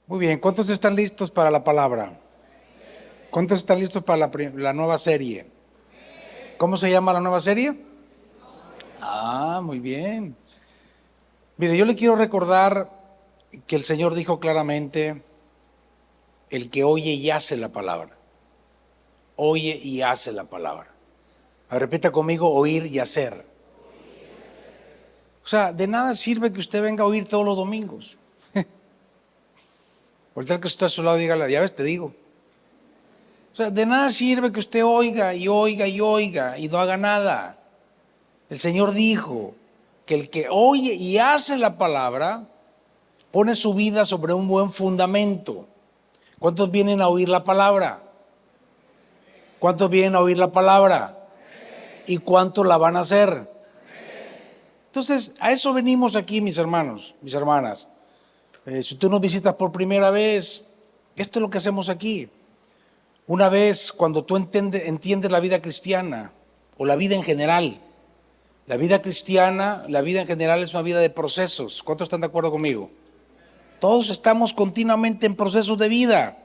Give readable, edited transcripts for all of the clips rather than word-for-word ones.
Muy bien, ¿cuántos están listos para la palabra? ¿Cuántos están listos para la nueva serie? ¿Cómo se llama la nueva serie? Muy bien. Mire, yo le quiero recordar que el Señor dijo claramente, el que oye y hace la palabra. Oye y hace la palabra. Repita conmigo, oír y hacer. O sea, de nada sirve que usted venga a oír todos los domingos. Ahorita el que está a su lado, dígale, ya ves, te digo. O sea, de nada sirve que usted oiga y oiga y oiga y no haga nada. El Señor dijo que el que oye y hace la palabra pone su vida sobre un buen fundamento. ¿Cuántos vienen a oír la palabra? ¿Cuántos vienen a oír la palabra? ¿Y cuántos la van a hacer? Entonces, a eso venimos aquí, mis hermanos, mis hermanas. Si tú nos visitas por primera vez, esto es lo que hacemos aquí. Una vez, cuando tú entiendes la vida cristiana o la vida en general, la vida cristiana, la vida en general es una vida de procesos. ¿Cuántos están de acuerdo conmigo? Todos estamos continuamente en procesos de vida,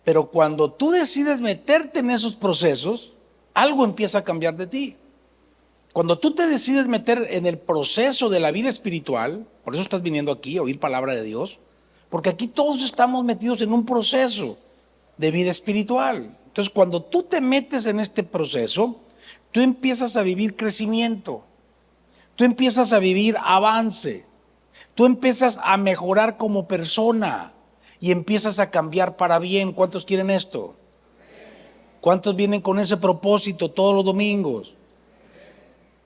pero cuando tú decides meterte en esos procesos, algo empieza a cambiar de ti. Cuando tú te decides meter en el proceso de la vida espiritual, por eso estás viniendo aquí a oír palabra de Dios, porque aquí todos estamos metidos en un proceso de vida espiritual. Entonces, cuando tú te metes en este proceso, tú empiezas a vivir crecimiento, tú empiezas a vivir avance, tú empiezas a mejorar como persona y empiezas a cambiar para bien. ¿Cuántos quieren esto? ¿Cuántos vienen con ese propósito todos los domingos?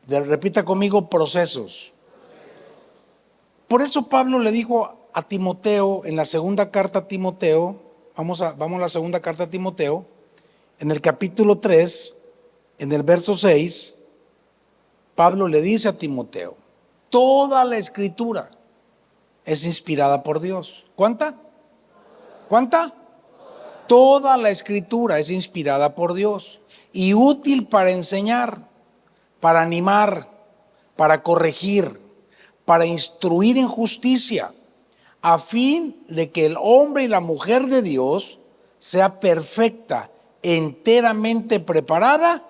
Repita conmigo, procesos. Por eso Pablo le dijo a Timoteo en la segunda carta a Timoteo, vamos a la segunda carta a Timoteo, en el capítulo 3, en el verso 6, Pablo le dice a Timoteo, toda la escritura es inspirada por Dios. ¿Cuánta? ¿Cuánta? Toda la escritura es inspirada por Dios y útil para enseñar, para animar, para corregir, para instruir en justicia, a fin de que el hombre y la mujer de Dios sea perfecta, enteramente preparada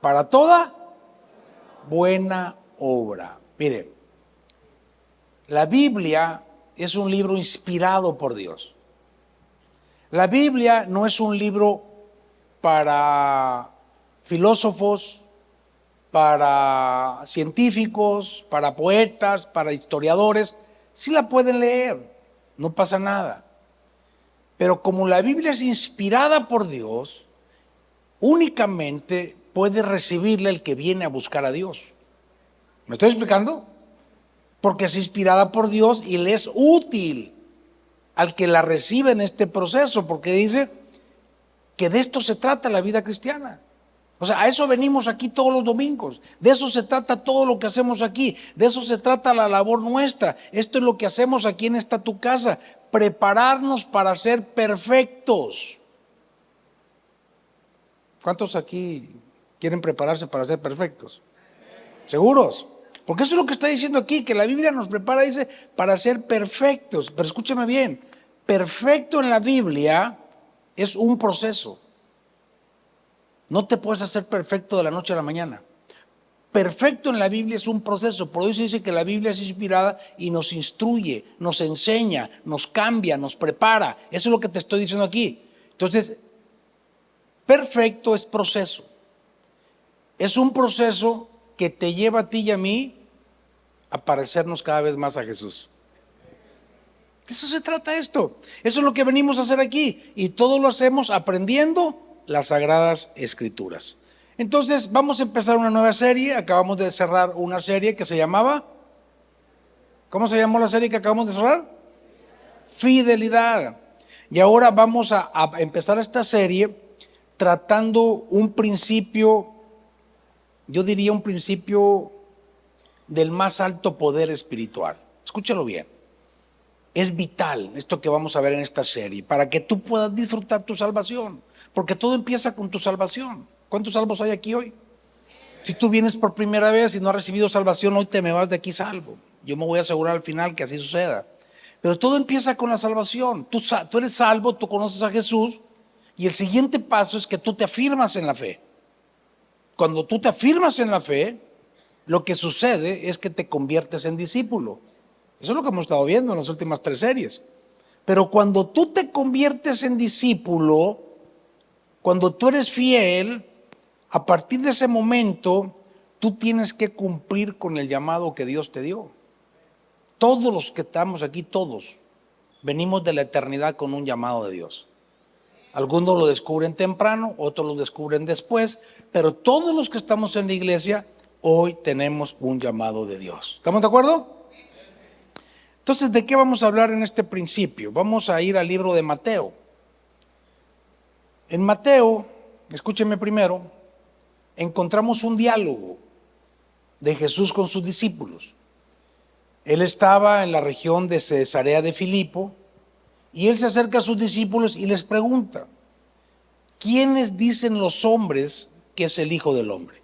para toda buena obra. Mire, la Biblia es un libro inspirado por Dios. La Biblia no es un libro para filósofos, para científicos, para poetas, para historiadores. Sí la pueden leer, no pasa nada. Pero como la Biblia es inspirada por Dios, únicamente puede recibirla el que viene a buscar a Dios. ¿Me estoy explicando? Porque es inspirada por Dios y le es útil al que la recibe en este proceso, porque dice que de esto se trata la vida cristiana. O sea, a eso venimos aquí todos los domingos. De eso se trata todo lo que hacemos aquí. De eso se trata la labor nuestra. Esto es lo que hacemos aquí en esta tu casa. Prepararnos para ser perfectos. ¿Cuántos aquí quieren prepararse para ser perfectos? ¿Seguros? Porque eso es lo que está diciendo aquí, que la Biblia nos prepara, dice, para ser perfectos. Pero escúchame bien, perfecto en la Biblia es un proceso. No te puedes hacer perfecto de la noche a la mañana. Perfecto en la Biblia es un proceso. Por eso dice que la Biblia es inspirada y nos instruye, nos enseña, nos cambia, nos prepara. Eso es lo que te estoy diciendo aquí. Entonces, perfecto es proceso. Es un proceso que te lleva a ti y a mí a parecernos cada vez más a Jesús. De eso se trata esto. Eso es lo que venimos a hacer aquí. Y todo lo hacemos aprendiendo las Sagradas Escrituras. Entonces vamos a empezar una nueva serie. Acabamos de cerrar una serie que se llamaba, ¿cómo se llamó la serie que acabamos de cerrar? Fidelidad. Y ahora vamos a empezar esta serie tratando un principio, yo diría un principio del más alto poder espiritual. Escúchalo bien. Es vital esto que vamos a ver en esta serie para que tú puedas disfrutar tu salvación. Porque todo empieza con tu salvación. ¿Cuántos salvos hay aquí hoy? Si tú vienes por primera vez y no has recibido salvación, hoy te me vas de aquí salvo. Yo me voy a asegurar al final que así suceda. Pero todo empieza con la salvación. Tú eres salvo, tú conoces a Jesús, y el siguiente paso es que tú te afirmas en la fe. Cuando tú te afirmas en la fe, lo que sucede es que te conviertes en discípulo. Eso es lo que hemos estado viendo en las últimas 3 series. Pero cuando tú te conviertes en discípulo, cuando tú eres fiel, a partir de ese momento, tú tienes que cumplir con el llamado que Dios te dio. Todos los que estamos aquí, todos, venimos de la eternidad con un llamado de Dios. Algunos lo descubren temprano, otros lo descubren después, pero todos los que estamos en la iglesia, hoy tenemos un llamado de Dios. ¿Estamos de acuerdo? Entonces, ¿de qué vamos a hablar en este principio? Vamos a ir al libro de Mateo. En Mateo, escúchenme primero, encontramos un diálogo de Jesús con sus discípulos. Él estaba en la región de Cesarea de Filipo y él se acerca a sus discípulos y les pregunta: ¿quiénes dicen los hombres que es el Hijo del Hombre?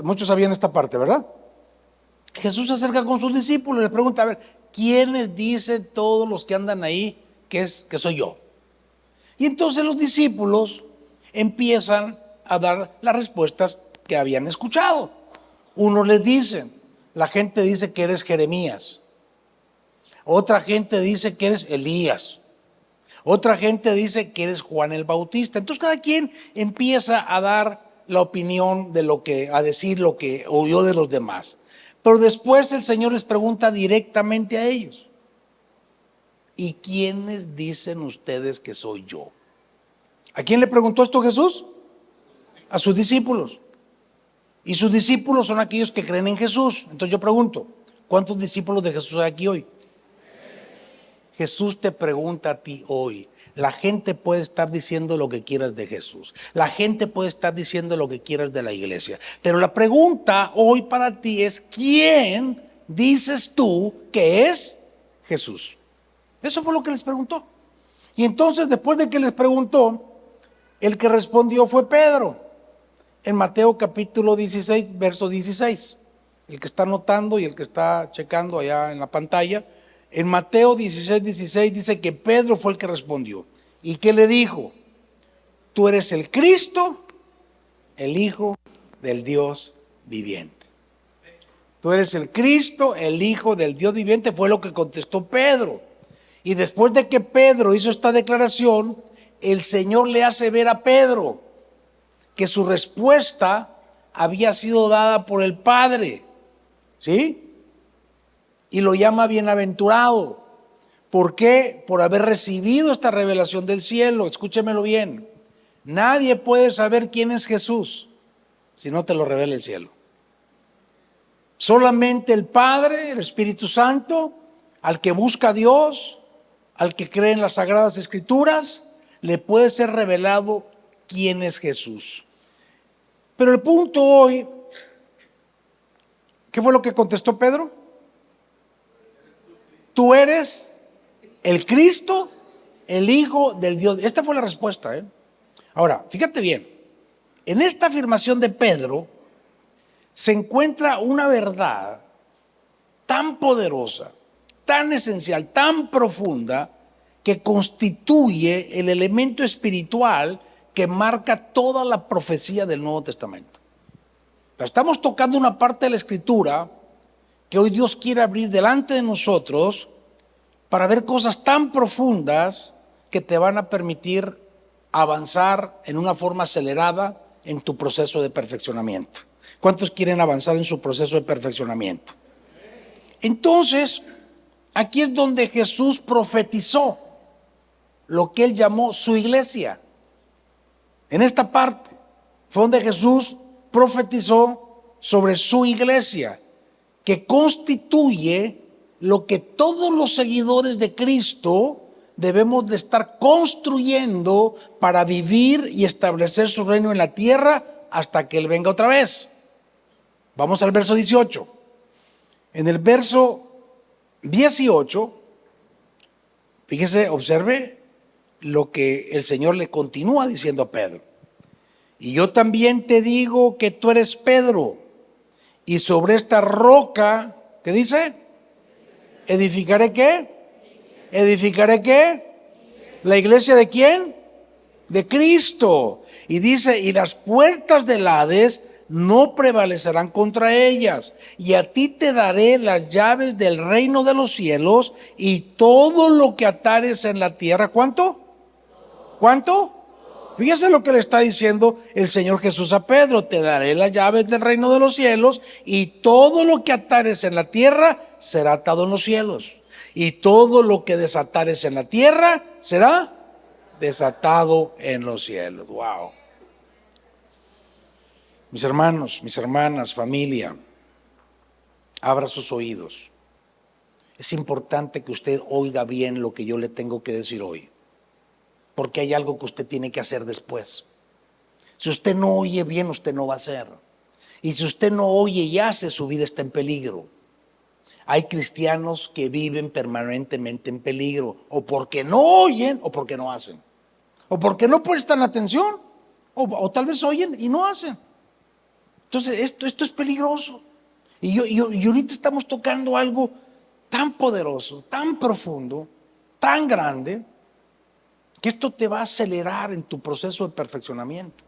Muchos sabían esta parte, ¿verdad? Jesús se acerca con sus discípulos y les pregunta: a ver, ¿quiénes dicen todos los que andan ahí que soy yo? Y entonces los discípulos empiezan a dar las respuestas que habían escuchado. Unos les dicen, la gente dice que eres Jeremías. Otra gente dice que eres Elías. Otra gente dice que eres Juan el Bautista. Entonces cada quien empieza a dar la opinión a decir lo que oyó de los demás. Pero después el Señor les pregunta directamente a ellos: ¿y quiénes dicen ustedes que soy yo? ¿A quién le preguntó esto Jesús? A sus discípulos. Y sus discípulos son aquellos que creen en Jesús. Entonces yo pregunto, ¿cuántos discípulos de Jesús hay aquí hoy? Jesús te pregunta a ti hoy. La gente puede estar diciendo lo que quieras de Jesús. La gente puede estar diciendo lo que quieras de la iglesia. Pero la pregunta hoy para ti es: ¿quién dices tú que es Jesús? Eso fue lo que les preguntó. Y entonces, después de que les preguntó, el que respondió fue Pedro. En Mateo capítulo 16, verso 16. El que está anotando y el que está checando allá en la pantalla. En Mateo 16, 16 dice que Pedro fue el que respondió. ¿Y qué le dijo? Tú eres el Cristo, el Hijo del Dios viviente. Tú eres el Cristo, el Hijo del Dios viviente, fue lo que contestó Pedro. Y después de que Pedro hizo esta declaración, el Señor le hace ver a Pedro que su respuesta había sido dada por el Padre. ¿Sí? Y lo llama bienaventurado. ¿Por qué? Por haber recibido esta revelación del cielo. Escúchemelo bien. Nadie puede saber quién es Jesús si no te lo revela el cielo. Solamente el Padre, el Espíritu Santo, al que busca a Dios, al que cree en las Sagradas Escrituras, le puede ser revelado quién es Jesús. Pero el punto hoy, ¿qué fue lo que contestó Pedro? Tú eres el Cristo, el Hijo del Dios. Esta fue la respuesta. Ahora, fíjate bien. En esta afirmación de Pedro se encuentra una verdad tan poderosa, tan esencial, tan profunda, que constituye el elemento espiritual que marca toda la profecía del Nuevo Testamento. Pero estamos tocando una parte de la Escritura que hoy Dios quiere abrir delante de nosotros para ver cosas tan profundas que te van a permitir avanzar en una forma acelerada en tu proceso de perfeccionamiento. ¿Cuántos quieren avanzar en su proceso de perfeccionamiento? Entonces, aquí es donde Jesús profetizó lo que él llamó su iglesia. En esta parte fue donde Jesús profetizó sobre su iglesia, que constituye lo que todos los seguidores de Cristo debemos de estar construyendo para vivir y establecer su reino en la tierra hasta que Él venga otra vez. Vamos al verso 18. En el verso 18, fíjese, observe lo que el Señor le continúa diciendo a Pedro. Y yo también te digo que tú eres Pedro, y sobre esta roca, ¿qué dice? ¿Edificaré qué? ¿Edificaré qué? ¿La iglesia de quién? De Cristo. Y dice, y las puertas del Hades no prevalecerán contra ellas. Y a ti te daré las llaves del reino de los cielos, y todo lo que atares en la tierra. ¿Cuánto? ¿Cuánto? Fíjese lo que le está diciendo el Señor Jesús a Pedro: te daré las llaves del reino de los cielos, y todo lo que atares en la tierra será atado en los cielos, y todo lo que desatares en la tierra será desatado en los cielos. Wow. Mis hermanos, mis hermanas, familia, abra sus oídos. Es importante que usted oiga bien lo que yo le tengo que decir hoy, porque hay algo que usted tiene que hacer después. Si usted no oye bien, usted no va a hacer. Y si usted no oye y hace, su vida está en peligro. Hay cristianos que viven permanentemente en peligro, o porque no oyen o porque no hacen, o porque no prestan atención, o tal vez oyen y no hacen. Entonces esto es peligroso. Y ahorita estamos tocando algo tan poderoso, tan profundo, tan grande, que esto te va a acelerar en tu proceso de perfeccionamiento.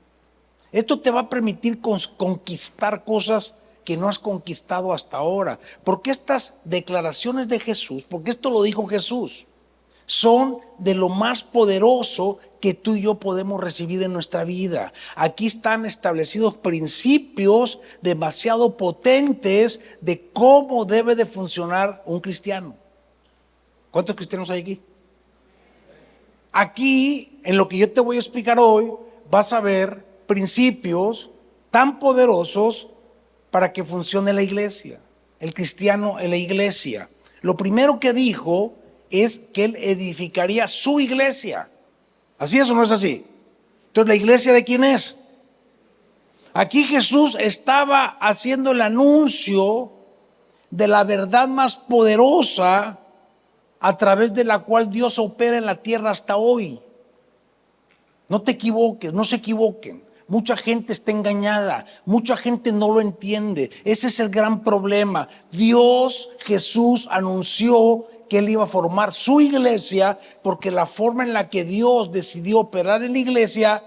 Esto te va a permitir conquistar cosas que no has conquistado hasta ahora. Porque estas declaraciones de Jesús, porque esto lo dijo Jesús, son de lo más poderoso que tú y yo podemos recibir en nuestra vida. Aquí están establecidos principios demasiado potentes de cómo debe de funcionar un cristiano. ¿Cuántos cristianos hay aquí? Aquí, en lo que yo te voy a explicar hoy, vas a ver principios tan poderosos para que funcione la iglesia, el cristiano en la iglesia. Lo primero que dijo es que él edificaría su iglesia. ¿Así es o no es así? Entonces, ¿la iglesia de quién es? Aquí Jesús estaba haciendo el anuncio de la verdad más poderosa a través de la cual Dios opera en la tierra hasta hoy. No te equivoques, no se equivoquen. Mucha gente está engañada, mucha gente no lo entiende. Ese es el gran problema. Jesús anunció que Él iba a formar su iglesia, porque la forma en la que Dios decidió operar en la iglesia,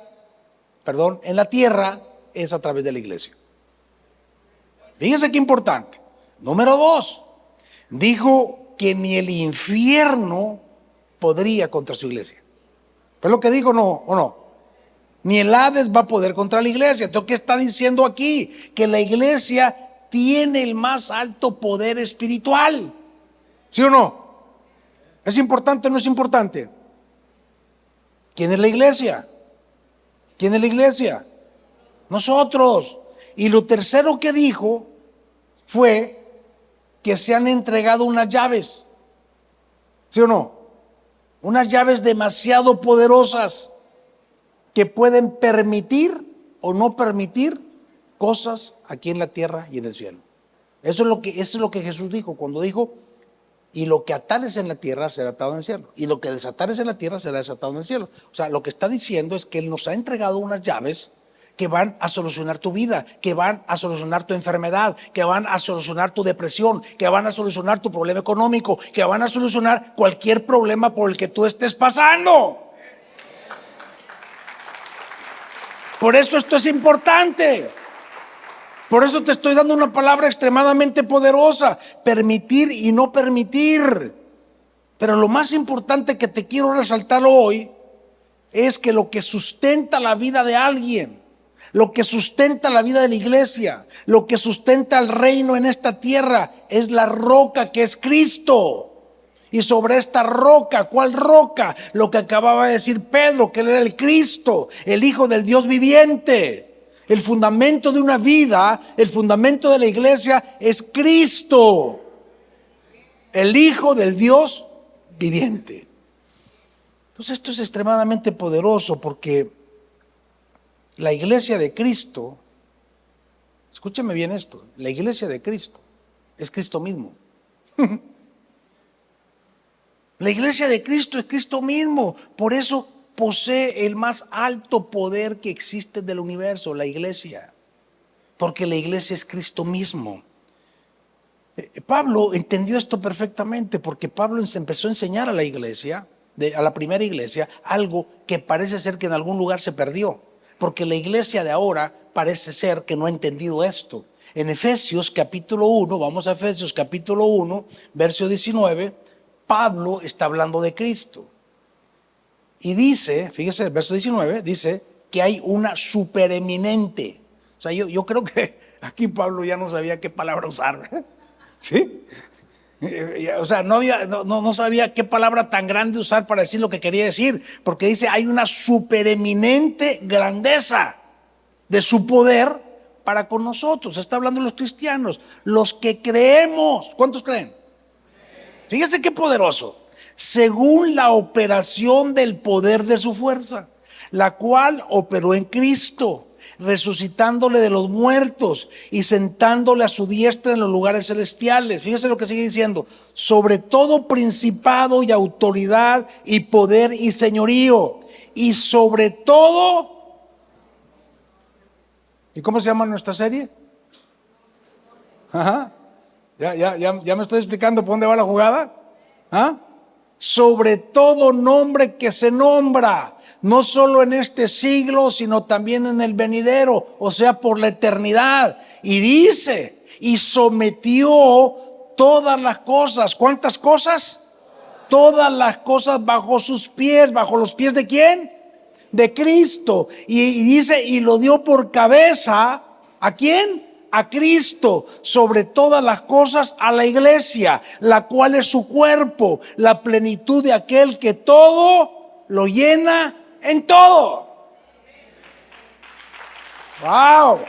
en la tierra, es a través de la iglesia. Fíjense qué importante. Número 2, dijo que ni el infierno podría contra su iglesia. ¿Es lo que dijo, no o no? Ni el Hades va a poder contra la iglesia. Entonces, ¿qué está diciendo aquí? Que la iglesia tiene el más alto poder espiritual. ¿Sí o no? ¿Es importante o no es importante? ¿Quién es la iglesia? ¿Quién es la iglesia? Nosotros. Y lo tercero que dijo fue que se han entregado unas llaves. ¿Sí o no? Unas llaves demasiado poderosas que pueden permitir o no permitir cosas aquí en la tierra y en el cielo. Eso es lo que Jesús dijo cuando dijo: y lo que atares en la tierra será atado en el cielo, y lo que desatares en la tierra será desatado en el cielo. O sea, lo que está diciendo es que Él nos ha entregado unas llaves que van a solucionar tu vida, que van a solucionar tu enfermedad, que van a solucionar tu depresión, que van a solucionar tu problema económico, que van a solucionar cualquier problema por el que tú estés pasando. Por eso esto es importante. Por eso te estoy dando una palabra extremadamente poderosa: permitir y no permitir. Pero lo más importante que te quiero resaltar hoy es que lo que sustenta la vida de alguien, lo que sustenta la vida de la iglesia, lo que sustenta el reino en esta tierra, es la roca que es Cristo. Y sobre esta roca, ¿cuál roca? Lo que acababa de decir Pedro, que Él era el Cristo, el Hijo del Dios viviente. El fundamento de una vida, el fundamento de la iglesia es Cristo, el Hijo del Dios viviente. Entonces esto es extremadamente poderoso, porque la iglesia de Cristo, escúcheme bien esto, la iglesia de Cristo es Cristo mismo. La iglesia de Cristo es Cristo mismo. Por eso posee el más alto poder que existe del universo, la iglesia. Porque la iglesia es Cristo mismo. Pablo entendió esto perfectamente porque Pablo empezó a enseñar a la iglesia, a la primera iglesia, algo que parece ser que en algún lugar se perdió. Porque la iglesia de ahora parece ser que no ha entendido esto. En Efesios capítulo 1, vamos a Efesios capítulo 1, verso 19, Pablo está hablando de Cristo. Y dice, fíjese, el verso 19, dice que hay una supereminente. O sea, yo creo que aquí Pablo ya no sabía qué palabra usar. ¿Sí? O sea, no sabía qué palabra tan grande usar para decir lo que quería decir, porque dice, hay una supereminente grandeza de su poder para con nosotros. Está hablando de los cristianos, los que creemos. ¿Cuántos creen? Fíjese qué poderoso. Según la operación del poder de su fuerza, la cual operó en Cristo, resucitándole de los muertos y sentándole a su diestra en los lugares celestiales. Fíjese lo que sigue diciendo: sobre todo principado y autoridad y poder y señorío, y sobre todo. ¿Y cómo se llama nuestra serie? Ajá. Ya me estoy explicando por dónde va la jugada. ¿Ah? Sobre todo nombre que se nombra, no solo en este siglo, sino también en el venidero, o sea, por la eternidad. Y dice, y sometió todas las cosas. ¿Cuántas cosas? Todas las cosas bajo sus pies. ¿Bajo los pies de quién? De Cristo. Y dice, y lo dio por cabeza. ¿A quién? A Cristo, sobre todas las cosas, a la iglesia, la cual es su cuerpo, la plenitud de aquel que todo lo llena en todo. ¡Wow!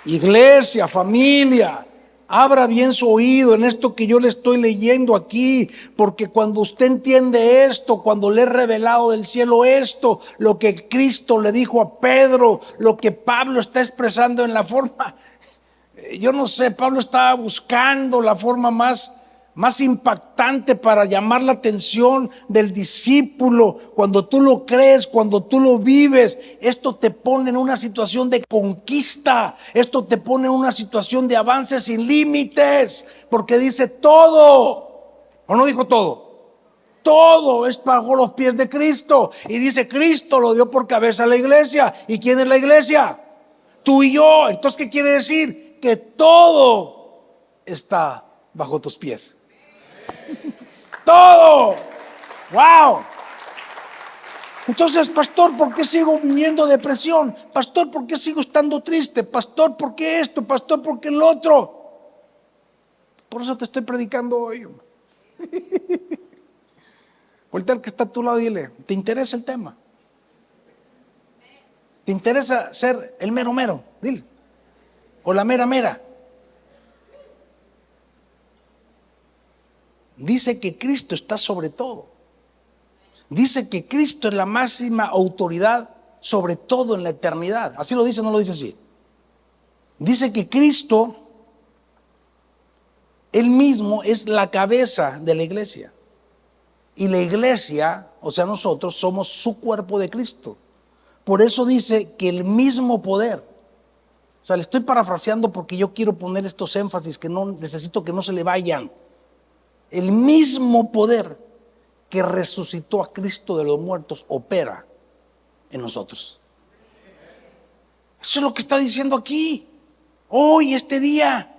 Iglesia, familia, abra bien su oído en esto que yo le estoy leyendo aquí, porque cuando usted entiende esto, cuando le he revelado del cielo esto, lo que Cristo le dijo a Pedro, lo que Pablo está expresando en la forma, yo no sé, Pablo estaba buscando la forma más impactante para llamar la atención del discípulo. Cuando tú lo crees, cuando tú lo vives, esto te pone en una situación de conquista, esto te pone en una situación de avance sin límites, porque dice todo, ¿o no dijo todo? Todo es bajo los pies de Cristo. Y dice, Cristo lo dio por cabeza a la iglesia. ¿Y quién es la iglesia? Tú y yo. Entonces, ¿qué quiere decir? Que todo está bajo tus pies. Todo. Wow. Entonces, pastor, ¿por qué sigo viviendo depresión? Pastor, ¿por qué sigo estando triste? Pastor, ¿por qué esto? Pastor, ¿por qué el otro? Por eso te estoy predicando hoy. Voltea al que está a tu lado y dile, ¿te interesa el tema? ¿Te interesa ser el mero mero? Dile. O la mera mera. Dice que Cristo está sobre todo. Dice que Cristo es la máxima autoridad sobre todo en la eternidad. ¿Así lo dice o no lo dice así? Dice que Cristo, Él mismo, es la cabeza de la iglesia. Y la iglesia, o sea, nosotros somos su cuerpo de Cristo. Por eso dice que el mismo poder. O sea, le estoy parafraseando porque yo quiero poner estos énfasis que no necesito que no se le vayan. El mismo poder que resucitó a Cristo de los muertos opera en nosotros. Eso es lo que está diciendo aquí, hoy, este día.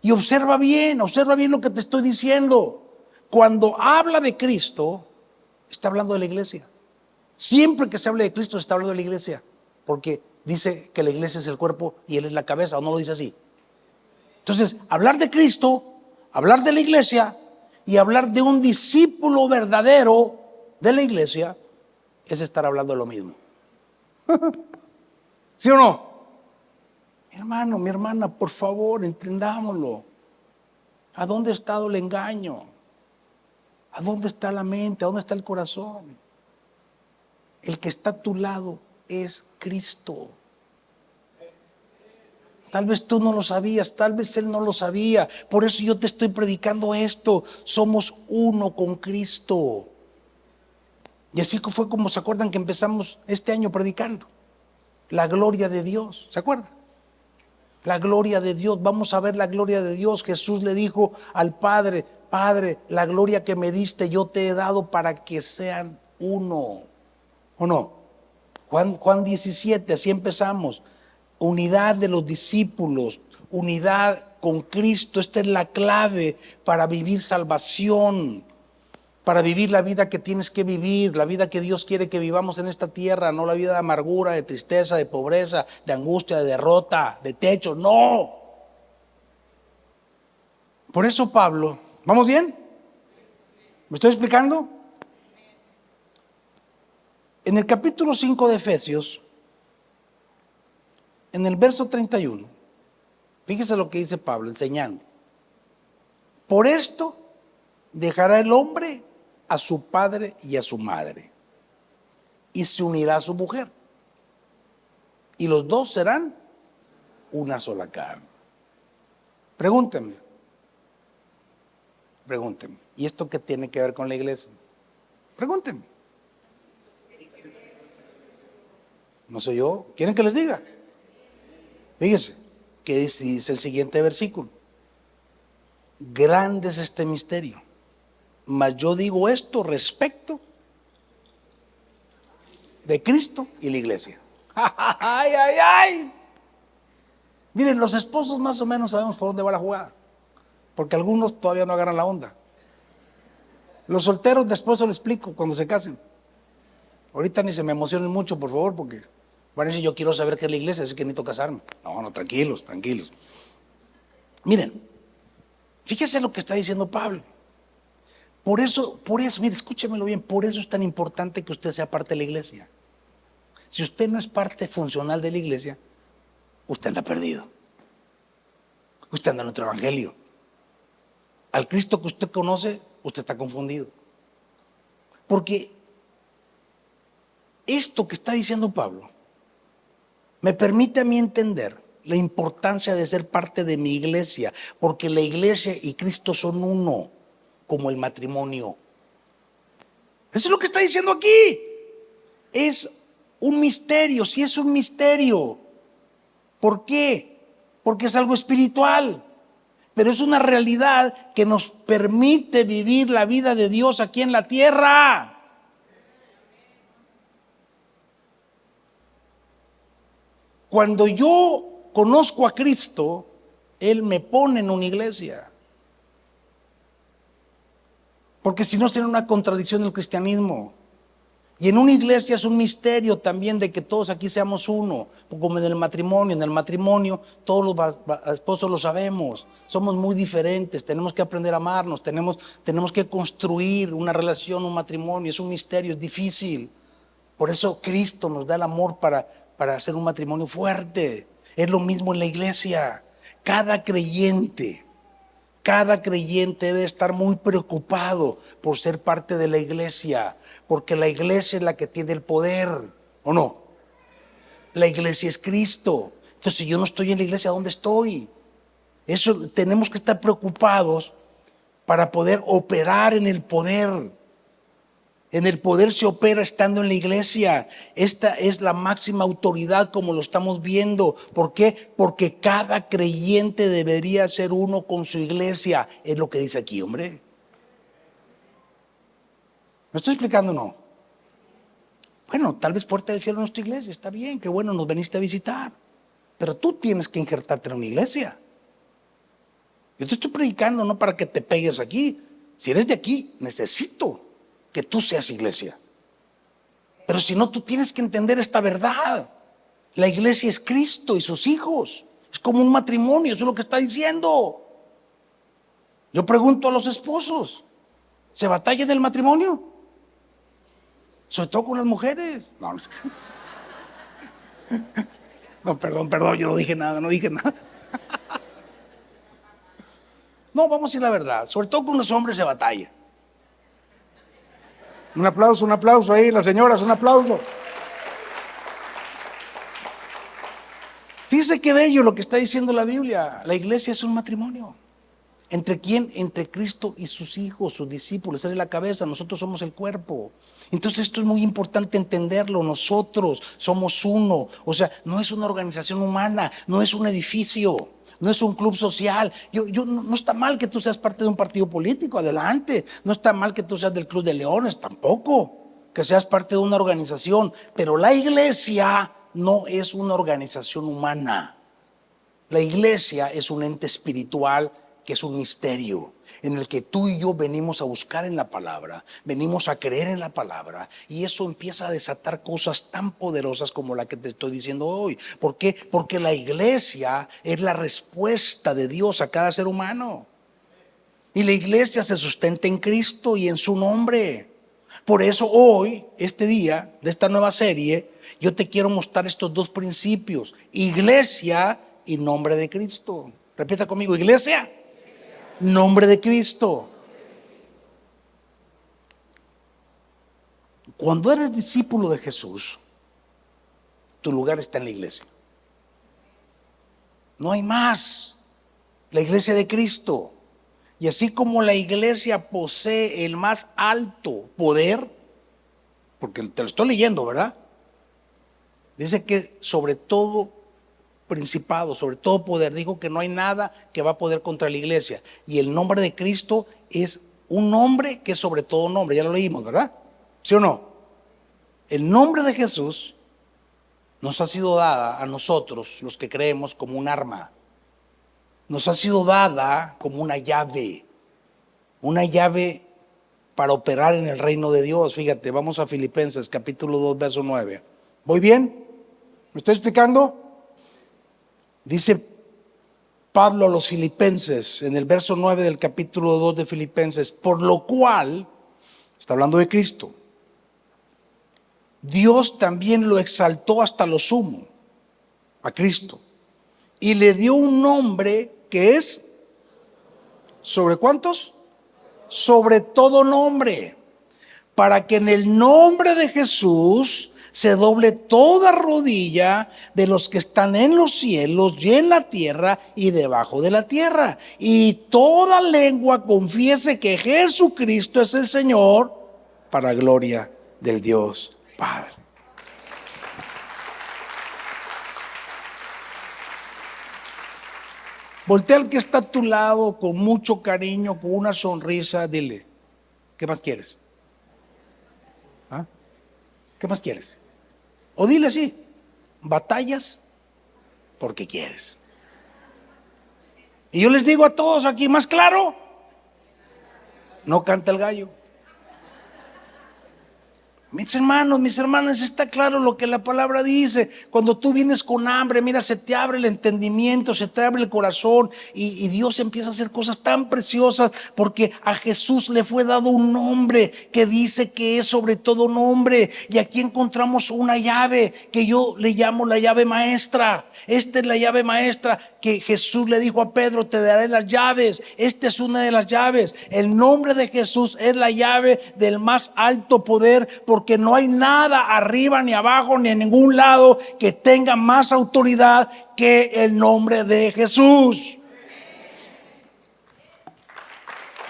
Y observa bien lo que te estoy diciendo. Cuando habla de Cristo, está hablando de la iglesia. Siempre que se hable de Cristo, se está hablando de la iglesia. Porque dice que la iglesia es el cuerpo y Él es la cabeza, ¿o no lo dice así? Entonces, hablar de Cristo, hablar de la iglesia y hablar de un discípulo verdadero de la iglesia es estar hablando de lo mismo. ¿Sí o no? Mi hermano, mi hermana, por favor, entendámoslo. ¿A dónde ha estado el engaño? ¿A dónde está la mente? ¿A dónde está el corazón? El que está a tu lado es Cristo. Tal vez tú no lo sabías, tal vez Él no lo sabía. Por eso yo te estoy predicando esto. Somos uno con Cristo. Y así fue como se acuerdan que empezamos este año predicando. La gloria de Dios. ¿Se acuerdan? La gloria de Dios, vamos a ver la gloria de Dios. Jesús le dijo al Padre: Padre, la gloria que me diste yo te he dado para que sean uno. ¿O no? Juan 17, así empezamos. Unidad de los discípulos, unidad con Cristo. Esta es la clave para vivir salvación, para vivir la vida que tienes que vivir, la vida que Dios quiere que vivamos en esta tierra, no la vida de amargura, de tristeza, de pobreza, de angustia, de derrota, de techo, no. Por eso Pablo, ¿vamos bien? ¿Me estoy explicando? En el capítulo 5 de Efesios, en el verso 31, fíjese lo que dice Pablo enseñando. Por esto dejará el hombre a su padre y a su madre, y se unirá a su mujer, y los dos serán una sola carne. Pregúnteme, ¿y esto qué tiene que ver con la iglesia? Pregúnteme. No soy yo. ¿Quieren que les diga? Fíjese, ¿qué dice el siguiente versículo? Grande es este misterio, mas yo digo esto respecto de Cristo y la iglesia. ¡Ay, ay, ay! Miren, los esposos más o menos sabemos por dónde va la jugada, porque algunos todavía no agarran la onda. Los solteros después se lo explico cuando se casen. Ahorita ni se me emocionen mucho, por favor, porque van a decir: yo quiero saber qué es la iglesia, así que necesito casarme. No, tranquilos. Miren, fíjese lo que está diciendo Pablo. Por eso, mire, escúchemelo bien, por eso es tan importante que usted sea parte de la iglesia. Si usted no es parte funcional de la iglesia, usted anda perdido. Usted anda en otro evangelio. Al Cristo que usted conoce, usted está confundido. Porque esto que está diciendo Pablo me permite a mí entender la importancia de ser parte de mi iglesia, porque la iglesia y Cristo son uno, como el matrimonio. Eso es lo que está diciendo aquí. Es un misterio, sí es un misterio. ¿Por qué? Porque es algo espiritual, pero es una realidad que nos permite vivir la vida de Dios aquí en la tierra. Cuando yo conozco a Cristo, Él me pone en una iglesia. Porque si no sería una contradicción del cristianismo. Y en una iglesia es un misterio también de que todos aquí seamos uno, como en el matrimonio todos los esposos lo sabemos, somos muy diferentes, tenemos que aprender a amarnos, tenemos que construir una relación, un matrimonio, es un misterio, es difícil. Por eso Cristo nos da el amor para hacer un matrimonio fuerte. Es lo mismo en la iglesia. Cada creyente debe estar muy preocupado por ser parte de la iglesia, porque la iglesia es la que tiene el poder, ¿o no? La iglesia es Cristo. Entonces, si yo no estoy en la iglesia, ¿dónde estoy? Eso tenemos que estar preocupados para poder operar en el poder. En el poder se opera estando en la iglesia. Esta es la máxima autoridad como lo estamos viendo. ¿Por qué? Porque cada creyente debería ser uno con su iglesia. Es lo que dice aquí, hombre. ¿Me estoy explicando o no? Bueno, tal vez Puerta del Cielo no es tu iglesia. Está bien, qué bueno, nos veniste a visitar. Pero tú tienes que injertarte en una iglesia. Yo te estoy predicando no para que te pegues aquí. Si eres de aquí, necesito que tú seas iglesia. Pero si no, tú tienes que entender esta verdad. La iglesia es Cristo y sus hijos. Es como un matrimonio, eso es lo que está diciendo. Yo pregunto a los esposos, ¿se batalla en el matrimonio? Sobre todo con las mujeres. No, no, perdón, yo no dije nada. No, vamos a decir la verdad, sobre todo con los hombres se batalla. Un aplauso ahí, las señoras, un aplauso. Fíjese qué bello lo que está diciendo la Biblia. La iglesia es un matrimonio. ¿Entre quién? Entre Cristo y sus hijos, sus discípulos. Él es la cabeza, nosotros somos el cuerpo. Entonces esto es muy importante entenderlo. Nosotros somos uno. O sea, no es una organización humana, no es un edificio, no es un club social. No está mal que tú seas parte de un partido político, adelante. No está mal que tú seas del Club de Leones, tampoco. Que seas parte de una organización. Pero la iglesia no es una organización humana. La iglesia es un ente espiritual que es un misterio en el que tú y yo venimos a buscar en la palabra, venimos a creer en la palabra, y eso empieza a desatar cosas tan poderosas como la que te estoy diciendo hoy. ¿Por qué? Porque la iglesia es la respuesta de Dios a cada ser humano. Y la iglesia se sustenta en Cristo y en su nombre. Por eso hoy, este día de esta nueva serie, yo te quiero mostrar estos dos principios: iglesia y nombre de Cristo. Repita conmigo: iglesia, nombre de Cristo. Cuando eres discípulo de Jesús, tu lugar está en la iglesia. No hay más. La iglesia de Cristo. Y así como la iglesia posee el más alto poder, porque te lo estoy leyendo, ¿verdad? Dice que sobre todo principado, sobre todo poder, dijo que no hay nada que va a poder contra la iglesia. Y el nombre de Cristo es un nombre que es sobre todo nombre. Ya lo leímos, ¿verdad? ¿Sí o no? El nombre de Jesús nos ha sido dada a nosotros, los que creemos, como un arma. Nos ha sido dada como una llave para operar en el reino de Dios. Fíjate, vamos a Filipenses capítulo 2, verso 9. ¿Voy bien? ¿Me estoy explicando? Dice Pablo a los filipenses en el verso 9 del capítulo 2 de Filipenses: por lo cual, está hablando de Cristo, Dios también lo exaltó hasta lo sumo, a Cristo, y le dio un nombre que es, ¿sobre cuántos? Sobre todo nombre, para que en el nombre de Jesús se doble toda rodilla de los que están en los cielos y en la tierra y debajo de la tierra, y toda lengua confiese que Jesucristo es el Señor, para gloria del Dios Padre. Voltea al que está a tu lado con mucho cariño, con una sonrisa, dile: ¿qué más quieres? ¿Ah? ¿Qué más quieres? O dile así: batallas porque quieres. Y yo les digo a todos aquí, más claro, no canta el gallo. Mis hermanos, mis hermanas, está claro lo que la palabra dice. Cuando tú vienes con hambre, mira, se te abre el entendimiento, se te abre el corazón, y Dios empieza a hacer cosas tan preciosas, porque a Jesús le fue dado un nombre que dice que es sobre todo nombre. Y aquí encontramos una llave que yo le llamo la llave maestra. Esta es la llave maestra que Jesús le dijo a Pedro: te daré las llaves. Esta es una de las llaves. El nombre de Jesús es la llave del más alto poder, porque no hay nada arriba ni abajo ni en ningún lado que tenga más autoridad que el nombre de Jesús.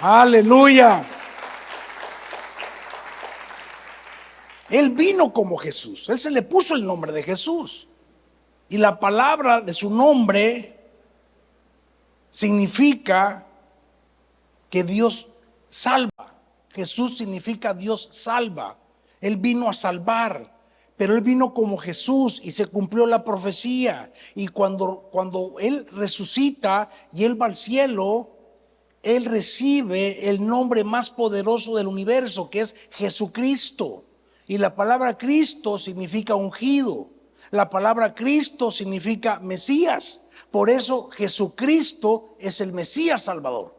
Aleluya. Él vino como Jesús. Él se le puso el nombre de Jesús. Y la palabra de su nombre significa que Dios salva. Jesús significa Dios salva. Él vino a salvar, pero Él vino como Jesús y se cumplió la profecía. Y cuando Él resucita y Él va al cielo, Él recibe el nombre más poderoso del universo, que es Jesucristo. Y la palabra Cristo significa ungido. La palabra Cristo significa Mesías. Por eso Jesucristo es el Mesías Salvador.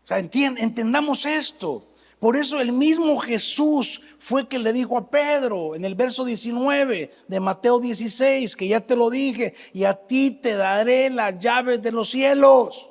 O sea, entendamos esto. Por eso el mismo Jesús fue que le dijo a Pedro en el verso 19 de Mateo 16, que ya te lo dije: y a ti te daré las llaves de los cielos.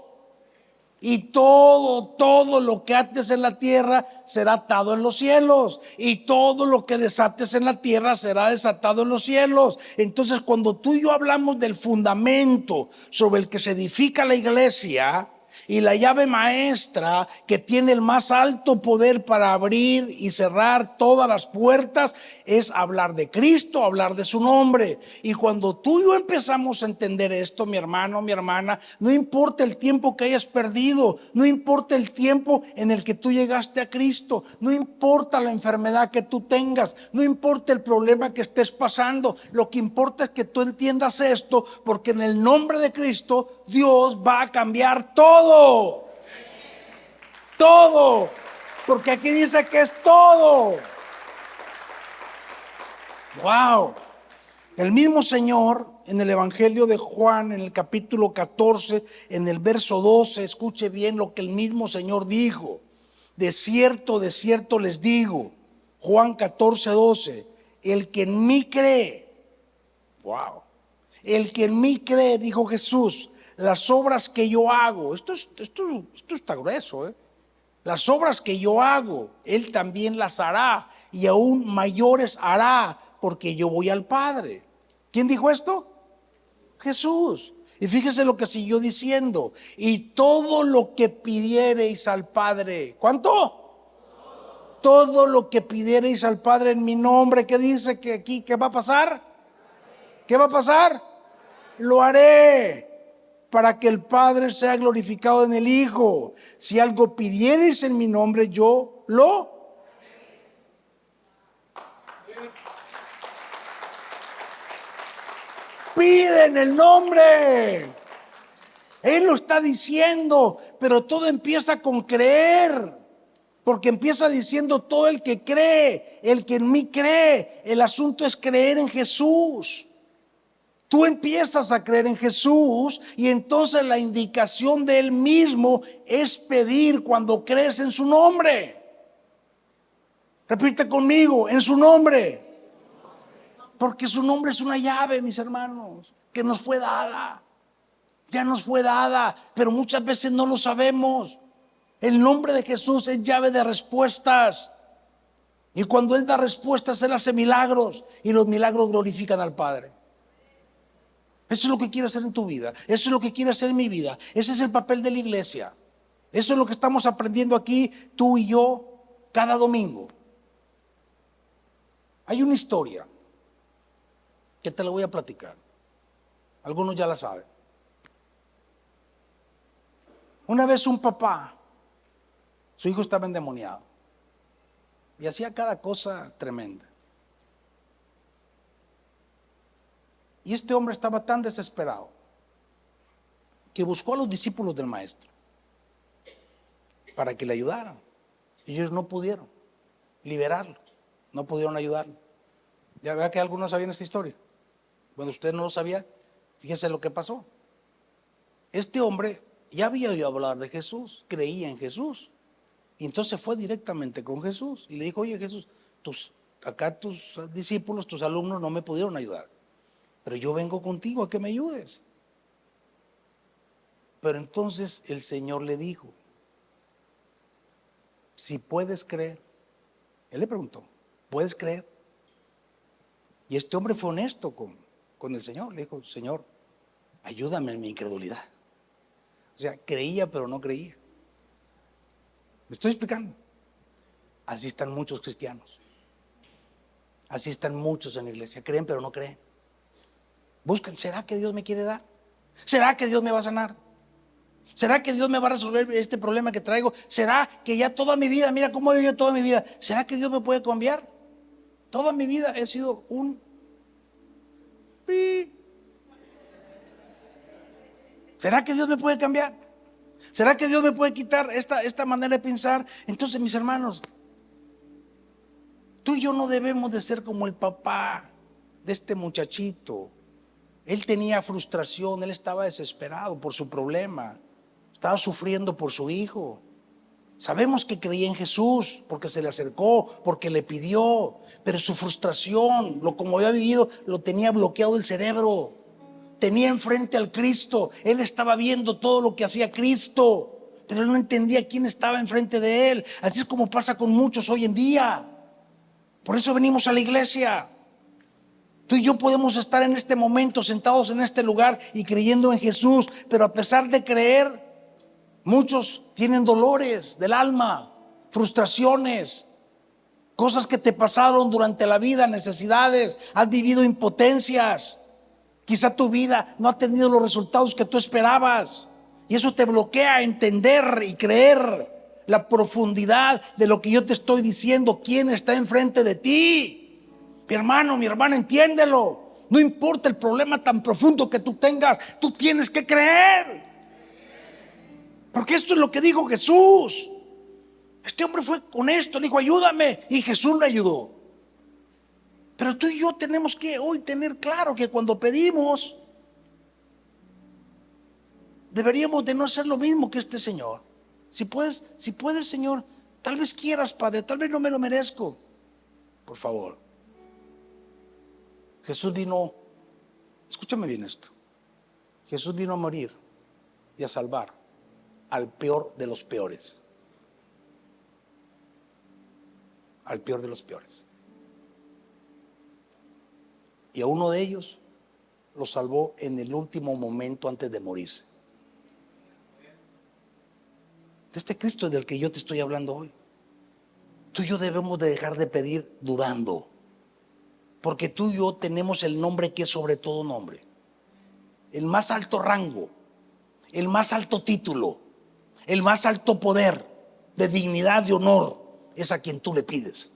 Y todo lo que ates en la tierra será atado en los cielos. Y todo lo que desates en la tierra será desatado en los cielos. Entonces, cuando tú y yo hablamos del fundamento sobre el que se edifica la iglesia, y la llave maestra que tiene el más alto poder para abrir y cerrar todas las puertas, es hablar de Cristo, hablar de su nombre. Y cuando tú y yo empezamos a entender esto, mi hermano, mi hermana, no importa el tiempo que hayas perdido, no importa el tiempo en el que tú llegaste a Cristo, no importa la enfermedad que tú tengas, no importa el problema que estés pasando, lo que importa es que tú entiendas esto, porque en el nombre de Cristo Dios va a cambiar todo. Todo, porque aquí dice que es todo. Wow. El mismo Señor en el Evangelio de Juan, en el capítulo 14, en el verso 12, escuche bien lo que el mismo Señor dijo. De cierto les digo, Juan 14, 12, el que en mí cree, wow, el que en mí cree, dijo Jesús, las obras que yo hago, esto está grueso, las obras que yo hago, Él también las hará, y aún mayores hará, porque yo voy al Padre. ¿Quién dijo esto? Jesús. Y fíjese lo que siguió diciendo, y todo lo que pidiereis al Padre, ¿cuánto? Todo lo que pidiereis al Padre en mi nombre, ¿qué dice que aquí? ¿Qué va a pasar? ¿Qué va a pasar? Lo haré, para que el Padre sea glorificado en el Hijo. Si algo pidiereis en mi nombre, yo lo pide en el nombre. Él lo está diciendo, pero todo empieza con creer. Porque empieza diciendo todo el que cree, el que en mí cree. El asunto es creer en Jesús. Tú empiezas a creer en Jesús y entonces la indicación de Él mismo es pedir cuando crees en su nombre. Repite conmigo, en su nombre. Porque su nombre es una llave, mis hermanos, que nos fue dada. Ya nos fue dada, pero muchas veces no lo sabemos. El nombre de Jesús es llave de respuestas. Y cuando Él da respuestas, Él hace milagros. Y los milagros glorifican al Padre. Eso es lo que quiere hacer en tu vida. Eso es lo que quiere hacer en mi vida. Ese es el papel de la iglesia. Eso es lo que estamos aprendiendo aquí, tú y yo, cada domingo. Hay una historia que te la voy a platicar. Algunos ya la saben. Una vez un papá, su hijo estaba endemoniado y hacía cada cosa tremenda. Y este hombre estaba tan desesperado que buscó a los discípulos del maestro para que le ayudaran. Y ellos no pudieron liberarlo, no pudieron ayudarlo. Ya vea que algunos sabían esta historia. Bueno, usted no lo sabía, fíjese lo que pasó. Este hombre ya había oído hablar de Jesús, creía en Jesús. Y entonces fue directamente con Jesús y le dijo, oye Jesús, acá tus discípulos, tus alumnos no me pudieron ayudar, pero yo vengo contigo a que me ayudes. Pero entonces el Señor le dijo, si puedes creer. Él le preguntó, ¿puedes creer? Y este hombre fue honesto con el Señor. Le dijo, Señor, ayúdame en mi incredulidad. O sea, creía pero no creía. ¿Me estoy explicando? Así están muchos cristianos. Así están muchos en la iglesia. Creen pero no creen. Buscan, ¿será que Dios me quiere dar? ¿Será que Dios me va a sanar? ¿Será que Dios me va a resolver este problema que traigo? ¿Será que ya toda mi vida, mira cómo he vivido toda mi vida, ¿será que Dios me puede cambiar? Toda mi vida he sido un ¿será que Dios me puede cambiar? ¿Será que Dios me puede quitar esta manera de pensar? Entonces, mis hermanos, tú y yo no debemos de ser como el papá de este muchachito. Él tenía frustración, él estaba desesperado por su problema, estaba sufriendo por su hijo. Sabemos que creía en Jesús porque se le acercó, porque le pidió, pero su frustración, como había vivido, lo tenía bloqueado el cerebro. Tenía enfrente al Cristo, él estaba viendo todo lo que hacía Cristo, pero él no entendía quién estaba enfrente de él. Así es como pasa con muchos hoy en día. Por eso venimos a la iglesia. Tú y yo podemos estar en este momento sentados en este lugar y creyendo en Jesús, pero a pesar de creer, muchos tienen dolores del alma, frustraciones, cosas que te pasaron durante la vida, necesidades, has vivido impotencias. Quizá tu vida no ha tenido los resultados que tú esperabas y eso te bloquea a entender y creer la profundidad de lo que yo te estoy diciendo, quién está enfrente de ti. Mi hermano, mi hermana, entiéndelo. No importa el problema tan profundo que tú tengas, tú tienes que creer. Porque esto es lo que dijo Jesús. Este hombre fue honesto, le dijo, ayúdame, y Jesús le ayudó. Pero tú y yo tenemos que hoy tener claro que cuando pedimos, deberíamos de no hacer lo mismo que este señor. Si puedes, Señor, tal vez quieras, Padre, tal vez no me lo merezco. Por favor. Jesús vino, escúchame bien esto, Jesús vino a morir y a salvar al peor de los peores. Al peor de los peores. Y a uno de ellos lo salvó en el último momento antes de morirse. De este Cristo del que yo te estoy hablando hoy. Tú y yo debemos de dejar de pedir dudando. Porque tú y yo tenemos el nombre que es sobre todo nombre. El más alto rango, el más alto título, el más alto poder de dignidad, de honor, es a quien tú le pides.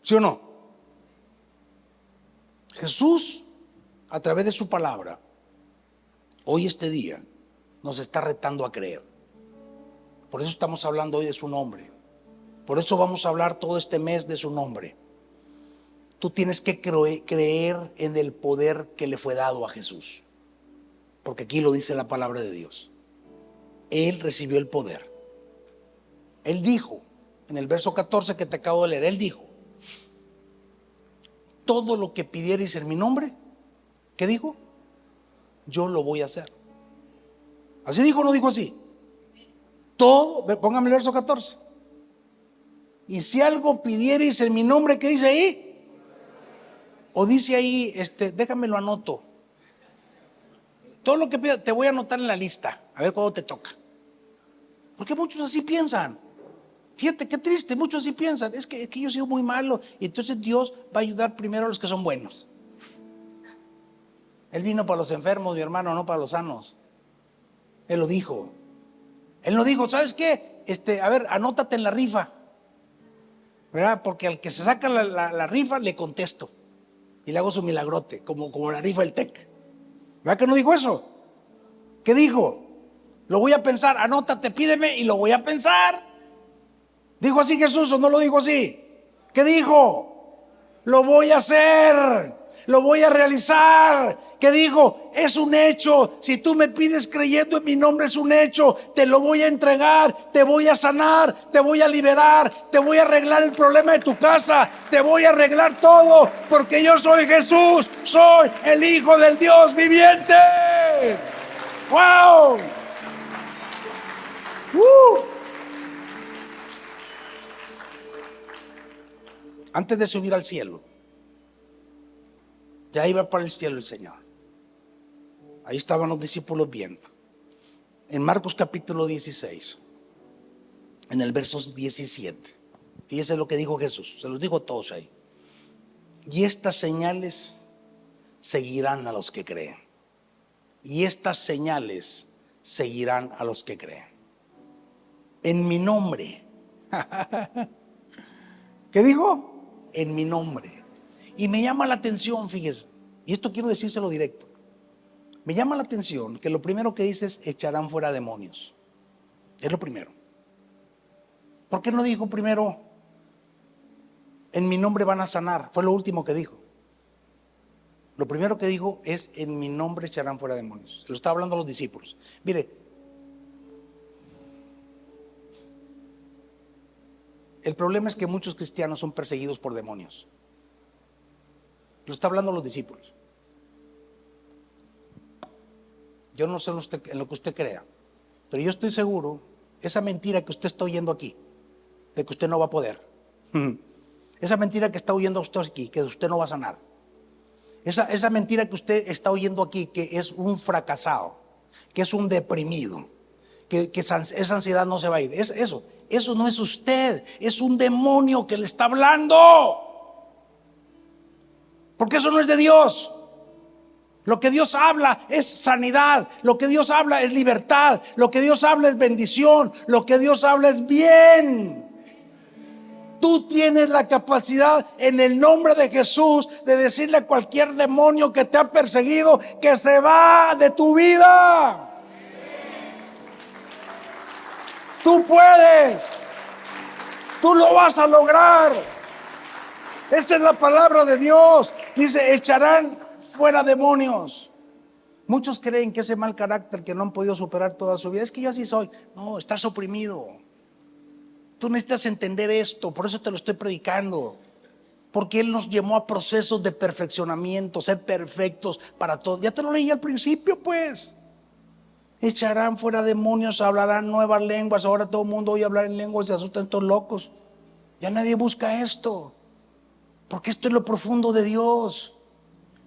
¿Sí o no? Jesús, a través de su palabra, hoy este día, nos está retando a creer. Por eso estamos hablando hoy de su nombre. Por eso vamos a hablar todo este mes de su nombre. Tú tienes que creer en el poder que le fue dado a Jesús. Porque aquí lo dice la palabra de Dios. Él recibió el poder. Él dijo, en el verso 14 que te acabo de leer, él dijo, todo lo que pidierais en mi nombre, ¿qué dijo? Yo lo voy a hacer. ¿Así dijo o no dijo así? Todo, póngame el verso 14. Y si algo pidierais en mi nombre, ¿qué dice ahí? O dice ahí, déjame lo anoto. Todo lo que pidas, te voy a anotar en la lista, a ver cuándo te toca. Porque muchos así piensan. Fíjate qué triste, muchos así piensan. Es que yo soy muy malo y entonces Dios va a ayudar primero a los que son buenos. Él vino para los enfermos, mi hermano, no para los sanos. Él lo dijo. Él no dijo, ¿sabes qué? A ver, anótate en la rifa, ¿verdad? Porque al que se saca la rifa le contesto y le hago su milagrote, como la rifa del TEC. ¿Verdad que no dijo eso? ¿Qué dijo? Lo voy a pensar, anótate, pídeme y lo voy a pensar. ¿Dijo así Jesús o no lo dijo así? ¿Qué dijo? Lo voy a hacer, lo voy a realizar. ¿Qué dijo? Es un hecho. Si tú me pides creyendo en mi nombre, es un hecho. Te lo voy a entregar, te voy a sanar, te voy a liberar, te voy a arreglar el problema de tu casa, te voy a arreglar todo, porque yo soy Jesús, soy el Hijo del Dios viviente. ¡Wow! Antes de subir al cielo, ya iba para el cielo el Señor. Ahí estaban los discípulos viendo. En Marcos capítulo 16, en el verso 17, fíjese lo que dijo Jesús, se los dijo a todos ahí. Y estas señales seguirán a los que creen. Y estas señales seguirán a los que creen. En mi nombre. ¿Qué dijo? En mi nombre. Y me llama la atención, fíjese, y esto quiero decírselo directo. Me llama la atención que lo primero que dice es echarán fuera demonios. Es lo primero. ¿Por qué no dijo primero en mi nombre van a sanar? Fue lo último que dijo. Lo primero que dijo es en mi nombre echarán fuera demonios. Se lo estaba hablando a los discípulos. Mire, el problema es que muchos cristianos son perseguidos por demonios. Lo está hablando a los discípulos. Yo no sé en lo que usted crea, Pero yo estoy seguro, esa mentira que usted está oyendo aquí, de que usted no va a poder, esa mentira que está oyendo usted aquí, que usted no va a sanar, esa mentira que usted está oyendo aquí, que es un fracasado, que es un deprimido, que esa ansiedad no se va a ir, eso no es usted, es un demonio que le está hablando, porque eso no es de Dios. Lo que Dios habla es sanidad, lo que Dios habla es libertad, lo que Dios habla es bendición, lo que Dios habla es bien. Tú tienes la capacidad en el nombre de Jesús de decirle a cualquier demonio que te ha perseguido que se va de tu vida. Tú puedes, tú lo vas a lograr. Esa es la palabra de Dios. Dice, echarán fuera demonios. Muchos creen que ese mal carácter que no han podido superar toda su vida, es que yo así soy. No, estás oprimido. Tú necesitas entender esto, por eso te lo estoy predicando. Porque Él nos llamó a procesos de perfeccionamiento, ser perfectos para todos. Ya te lo leí al principio, pues. Echarán fuera demonios, hablarán nuevas lenguas. Ahora todo el mundo oye hablar en lenguas y se asustan estos locos. Ya nadie busca esto, porque esto es lo profundo de Dios.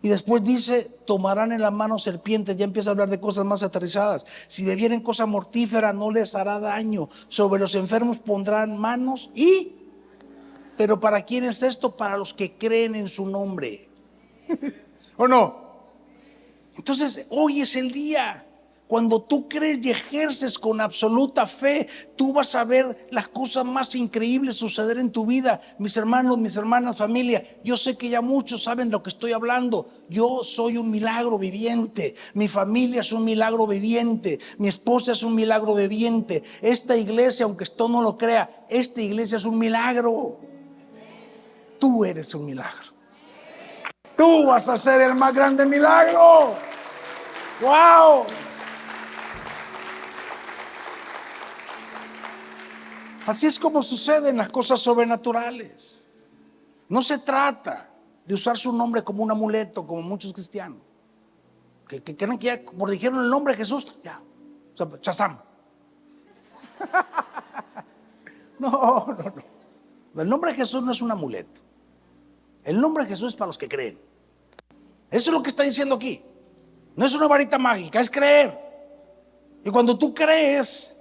Y después dice, tomarán en la mano serpientes. Ya empieza a hablar de cosas más aterrizadas. Si bebieren cosa mortífera no les hará daño. Sobre los enfermos pondrán manos pero ¿para quién es esto? Para los que creen en su nombre. ¿O no? Entonces hoy es el día. Cuando tú crees y ejerces con absoluta fe, tú vas a ver las cosas más increíbles suceder en tu vida. Mis hermanos, mis hermanas, familia, yo sé que ya muchos saben de lo que estoy hablando. Yo soy un milagro viviente. Mi familia es un milagro viviente. Mi esposa es un milagro viviente. Esta iglesia, aunque esto no lo crea, esta iglesia es un milagro. Tú eres un milagro. Tú vas a ser el más grande milagro. ¡Wow! Así es como suceden las cosas sobrenaturales. No se trata de usar su nombre como un amuleto, como muchos cristianos. Que creen que ya, por dijeron el nombre de Jesús, ya, o sea, Chazam. No. El nombre de Jesús no es un amuleto. El nombre de Jesús es para los que creen. Eso es lo que está diciendo aquí. No es una varita mágica, es creer. Y cuando tú crees,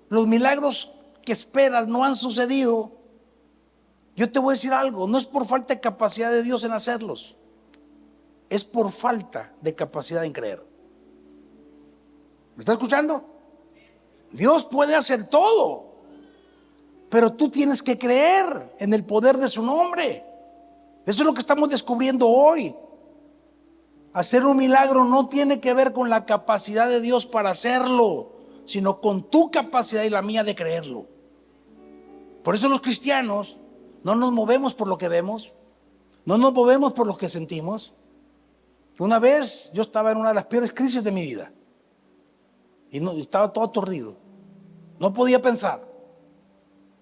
los milagros que esperas no han sucedido. Yo te voy a decir algo, no es por falta de capacidad de Dios en hacerlos, es por falta de capacidad en creer. ¿Me está escuchando? Dios puede hacer todo, pero tú tienes que creer en el poder de su nombre. Eso es lo que estamos descubriendo hoy. Hacer un milagro no tiene que ver con la capacidad de Dios para hacerlo, sino con tu capacidad y la mía de creerlo. Por eso los cristianos no nos movemos por lo que vemos, no nos movemos por lo que sentimos. Una vez yo estaba en una de las peores crisis de mi vida y estaba todo aturdido, no podía pensar.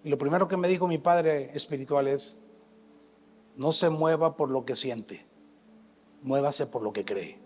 Y lo primero que me dijo mi padre espiritual es, no se mueva por lo que siente, muévase por lo que cree.